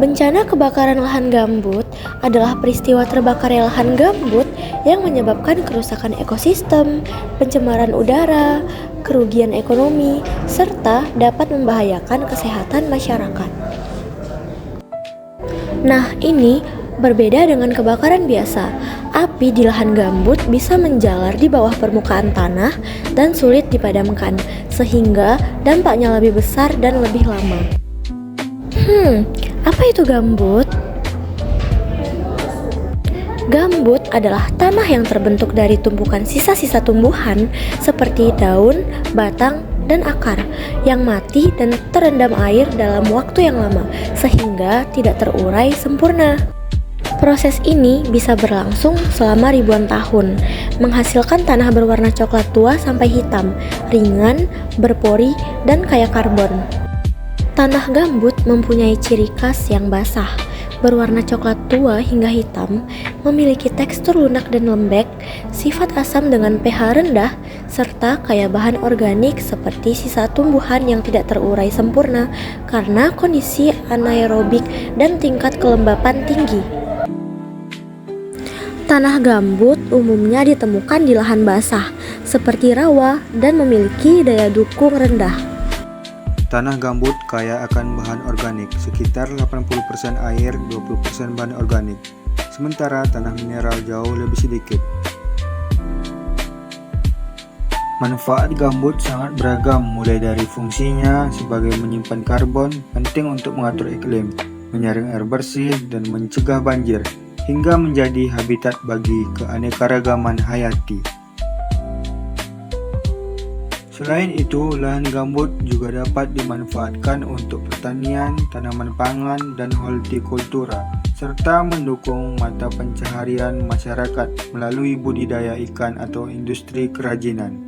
Bencana kebakaran lahan gambut adalah peristiwa terbakarnya lahan gambut yang menyebabkan kerusakan ekosistem, pencemaran udara, kerugian ekonomi, serta dapat membahayakan kesehatan masyarakat. Nah, ini berbeda dengan kebakaran biasa. Api di lahan gambut bisa menjalar di bawah permukaan tanah dan sulit dipadamkan, sehingga dampaknya lebih besar dan lebih lama. Apa itu gambut? Gambut adalah tanah yang terbentuk dari tumpukan sisa-sisa tumbuhan seperti daun, batang, dan akar yang mati dan terendam air dalam waktu yang lama sehingga tidak terurai sempurna. Proses ini bisa berlangsung selama ribuan tahun, menghasilkan tanah berwarna coklat tua sampai hitam, ringan, berpori, dan kaya karbon. Tanah gambut mempunyai ciri khas yang basah, berwarna coklat tua hingga hitam, memiliki tekstur lunak dan lembek, sifat asam dengan pH rendah, serta kaya bahan organik seperti sisa tumbuhan yang tidak terurai sempurna karena kondisi anaerobik dan tingkat kelembapan tinggi. Tanah gambut umumnya ditemukan di lahan basah, seperti rawa, dan memiliki daya dukung rendah. Tanah gambut kaya akan bahan organik, sekitar 80% air, 20% bahan organik. Sementara tanah mineral jauh lebih sedikit. Manfaat gambut sangat beragam, mulai dari fungsinya sebagai menyimpan karbon, penting untuk mengatur iklim, menyaring air bersih, dan mencegah banjir, hingga menjadi habitat bagi keanekaragaman hayati. Selain itu, lahan gambut juga dapat dimanfaatkan untuk pertanian, tanaman pangan, dan hortikultura, serta mendukung mata pencaharian masyarakat melalui budidaya ikan atau industri kerajinan.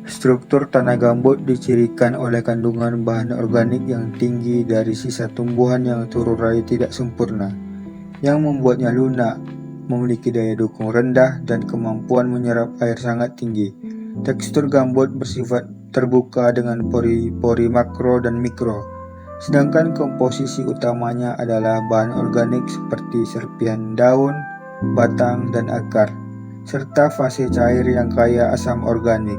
Struktur tanah gambut dicirikan oleh kandungan bahan organik yang tinggi dari sisa tumbuhan yang terurai tidak sempurna, yang membuatnya lunak, memiliki daya dukung rendah, dan kemampuan menyerap air sangat tinggi. Tekstur gambut bersifat terbuka dengan pori-pori makro dan mikro, sedangkan komposisi utamanya adalah bahan organik seperti serpihan daun, batang, dan akar, serta fase cair yang kaya asam organik.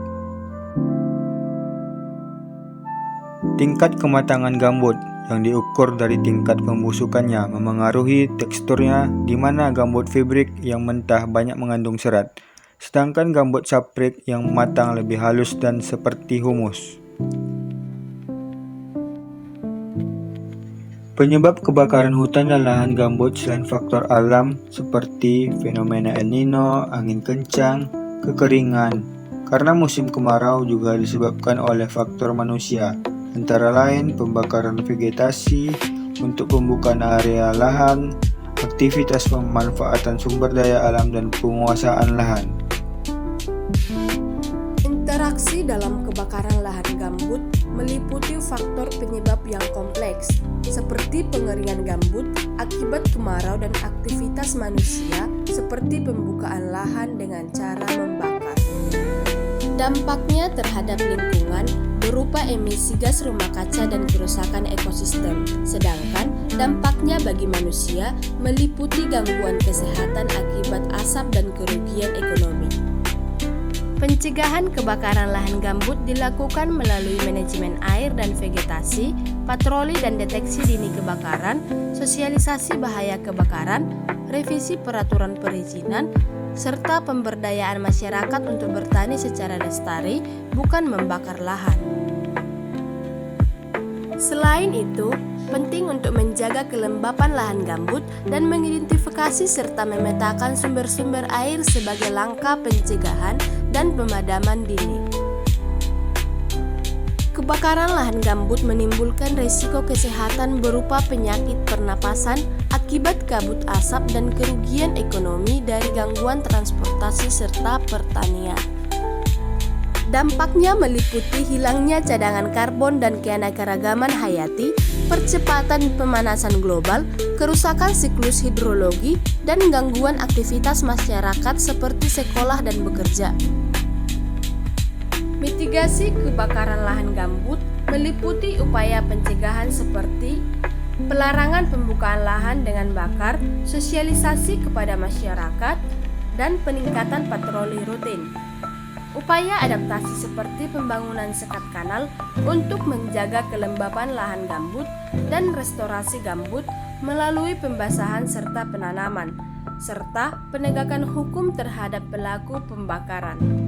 Tingkat kematangan gambut yang diukur dari tingkat pembusukannya memengaruhi teksturnya, di mana gambut fibrik yang mentah banyak mengandung serat, sedangkan gambut saprik yang matang lebih halus dan seperti humus. Penyebab kebakaran hutan dan lahan gambut selain faktor alam seperti fenomena El Nino, angin kencang, kekeringan, karena musim kemarau juga disebabkan oleh faktor manusia, antara lain pembakaran vegetasi untuk pembukaan area lahan, aktivitas pemanfaatan sumber daya alam, dan penguasaan lahan. Interaksi dalam kebakaran lahan gambut meliputi faktor penyebab yang kompleks, seperti pengeringan gambut akibat kemarau dan aktivitas manusia seperti pembukaan lahan dengan cara membakar. Dampaknya terhadap lingkungan berupa emisi gas rumah kaca dan kerusakan ekosistem, sedangkan dampaknya bagi manusia meliputi gangguan kesehatan akibat asap dan kerugian ekonomi. Pencegahan kebakaran lahan gambut dilakukan melalui manajemen air dan vegetasi, patroli dan deteksi dini kebakaran, sosialisasi bahaya kebakaran, revisi peraturan perizinan, serta pemberdayaan masyarakat untuk bertani secara lestari, bukan membakar lahan. Selain itu, penting untuk menjaga kelembapan lahan gambut dan mengidentifikasi serta memetakan sumber-sumber air sebagai langkah pencegahan dan pemadaman dini. Kebakaran lahan gambut menimbulkan risiko kesehatan berupa penyakit pernapasan akibat kabut asap dan kerugian ekonomi dari gangguan transportasi serta pertanian. Dampaknya meliputi hilangnya cadangan karbon dan keanekaragaman hayati, percepatan pemanasan global, kerusakan siklus hidrologi, dan gangguan aktivitas masyarakat seperti sekolah dan bekerja. Mitigasi kebakaran lahan gambut meliputi upaya pencegahan seperti pelarangan pembukaan lahan dengan bakar, sosialisasi kepada masyarakat, dan peningkatan patroli rutin. Upaya adaptasi seperti pembangunan sekat kanal untuk menjaga kelembapan lahan gambut dan restorasi gambut melalui pembasahan serta penanaman, serta penegakan hukum terhadap pelaku pembakaran.